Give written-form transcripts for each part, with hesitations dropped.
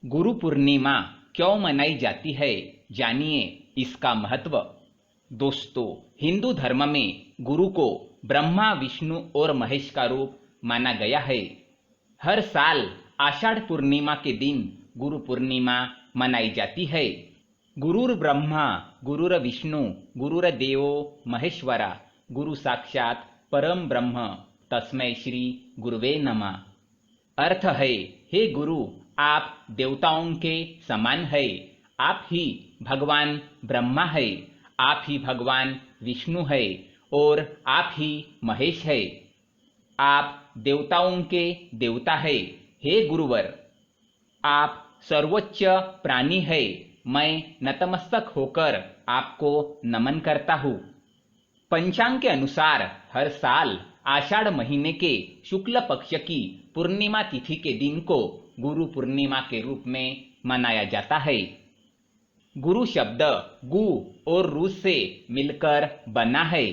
गुरु पूर्णिमा क्यों मनाई जाती है, जानिए इसका महत्व। दोस्तों, हिंदू धर्म में गुरु को ब्रह्मा, विष्णु और महेश का रूप माना गया है। हर साल आषाढ़ पूर्णिमा के दिन गुरु पूर्णिमा मनाई जाती है। गुरुर ब्रह्मा गुरुर विष्णु गुरुर्देवो महेश्वरा, गुरु साक्षात परम ब्रह्म, तस्मै श्री गुरुवे नमः। अर्थ है, हे गुरु, आप देवताओं के समान है। आप ही भगवान ब्रह्मा है, आप ही भगवान विष्णु है और आप ही महेश है। आप देवताओं के देवता है। हे गुरुवर, आप सर्वोच्च प्राणी है। मैं नतमस्तक होकर आपको नमन करता हूँ। पंचांग के अनुसार हर साल आषाढ़ महीने के शुक्ल पक्ष की पूर्णिमा तिथि के दिन को गुरु पूर्णिमा के रूप में मनाया जाता है। गुरु शब्द गु और रु से मिलकर बना है।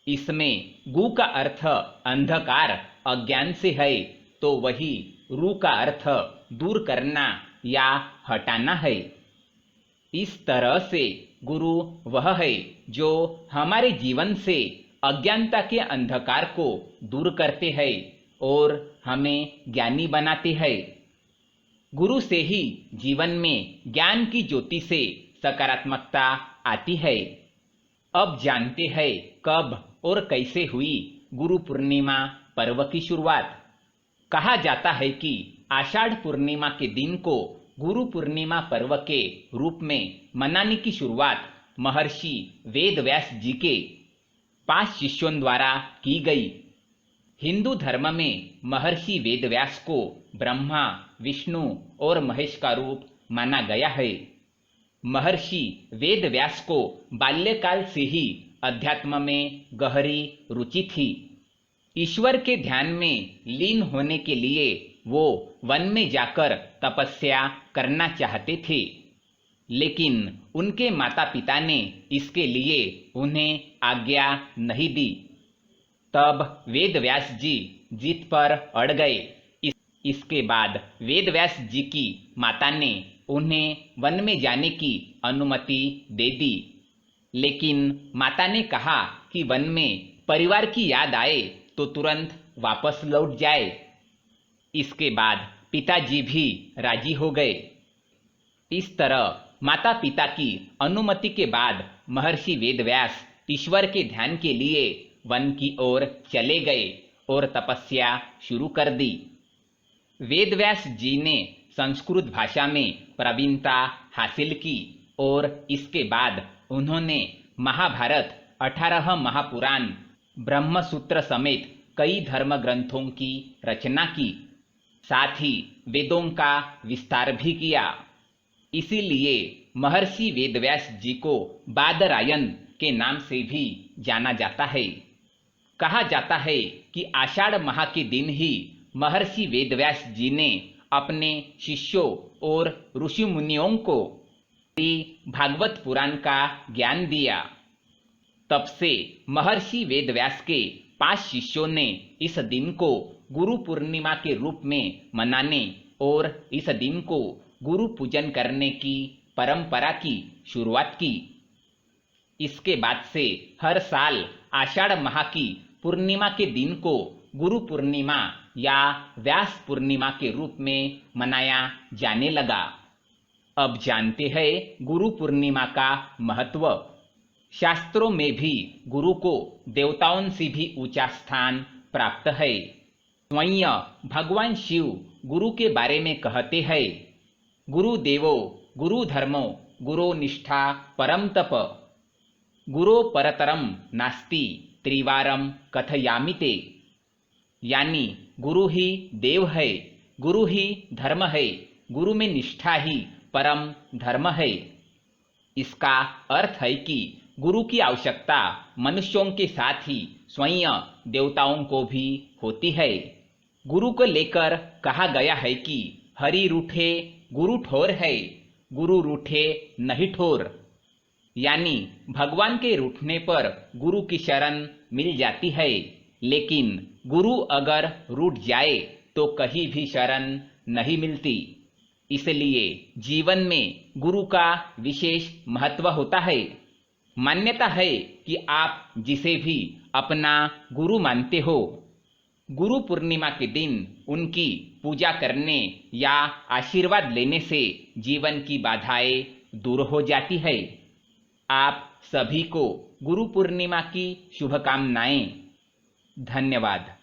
इसमें गु का अर्थ अंधकार, अज्ञान से है, तो वही रु का अर्थ दूर करना या हटाना है। इस तरह से गुरु वह है जो हमारे जीवन से अज्ञानता के अंधकार को दूर करते हैं और हमें ज्ञानी बनाते हैं। गुरु से ही जीवन में ज्ञान की ज्योति से सकारात्मकता आती है। अब जानते हैं कब और कैसे हुई गुरु पूर्णिमा पर्व की शुरुआत। कहा जाता है कि आषाढ़ पूर्णिमा के दिन को गुरु पूर्णिमा पर्व के रूप में मनाने की शुरुआत महर्षि वेदव्यास जी के 5 शिष्यों द्वारा की गई। हिंदू धर्म में महर्षि वेदव्यास को ब्रह्मा, विष्णु और महेश का रूप माना गया है। महर्षि वेदव्यास को बाल्यकाल से ही अध्यात्म में गहरी रुचि थी। ईश्वर के ध्यान में लीन होने के लिए वो वन में जाकर तपस्या करना चाहते थे, लेकिन उनके माता पिता ने इसके लिए उन्हें आज्ञा नहीं दी। तब वेदव्यास जी जिद पर अड़ गए। इसके बाद वेदव्यास जी की माता ने उन्हें वन में जाने की अनुमति दे दी, लेकिन माता ने कहा कि वन में परिवार की याद आए तो तुरंत वापस लौट जाए। इसके बाद पिताजी भी राजी हो गए। इस तरह माता पिता की अनुमति के बाद महर्षि वेदव्यास ईश्वर के ध्यान के लिए वन की ओर चले गए और तपस्या शुरू कर दी। वेदव्यास जी ने संस्कृत भाषा में प्रवीणता हासिल की और इसके बाद उन्होंने महाभारत, 18 महापुराण, ब्रह्मसूत्र समेत कई धर्म ग्रंथों की रचना की। साथ ही वेदों का विस्तार भी किया। इसीलिए महर्षि वेदव्यास जी को बादरायण के नाम से भी जाना जाता है। कहा जाता है कि आषाढ़ माह के दिन ही महर्षि वेदव्यास जी ने अपने शिष्यों और ऋषि मुनियों को भागवत पुराण का ज्ञान दिया। तब से महर्षि वेदव्यास के 5 शिष्यों ने इस दिन को गुरु पूर्णिमा के रूप में मनाने और इस दिन को गुरु पूजन करने की परंपरा की शुरुआत की। इसके बाद से हर साल आषाढ़ माह की पूर्णिमा के दिन को गुरु पूर्णिमा या व्यास पूर्णिमा के रूप में मनाया जाने लगा। अब जानते हैं गुरु पूर्णिमा का महत्व। शास्त्रों में भी गुरु को देवताओं से भी ऊंचा स्थान प्राप्त है। स्वयं भगवान शिव गुरु के बारे में कहते हैं, गुरु देवो गुरु धर्मो गुरु निष्ठा परम तप, गुरो परतरम नास्ति त्रिवारम कथयामि ते। यानी गुरु ही देव है, गुरु ही धर्म है, गुरु में निष्ठा ही परम धर्म है। इसका अर्थ है कि गुरु की आवश्यकता मनुष्यों के साथ ही स्वयं देवताओं को भी होती है। गुरु को लेकर कहा गया है कि हरि रूठे गुरु ठोर है, गुरु रूठे नहीं ठोर। यानी भगवान के रूठने पर गुरु की शरण मिल जाती है, लेकिन गुरु अगर रूठ जाए तो कहीं भी शरण नहीं मिलती। इसलिए जीवन में गुरु का विशेष महत्व होता है। मान्यता है कि आप जिसे भी अपना गुरु मानते हो, गुरु पूर्णिमा के दिन उनकी पूजा करने या आशीर्वाद लेने से जीवन की बाधाएं दूर हो जाती है। आप सभी को गुरु पूर्णिमा की शुभकामनाएं। धन्यवाद।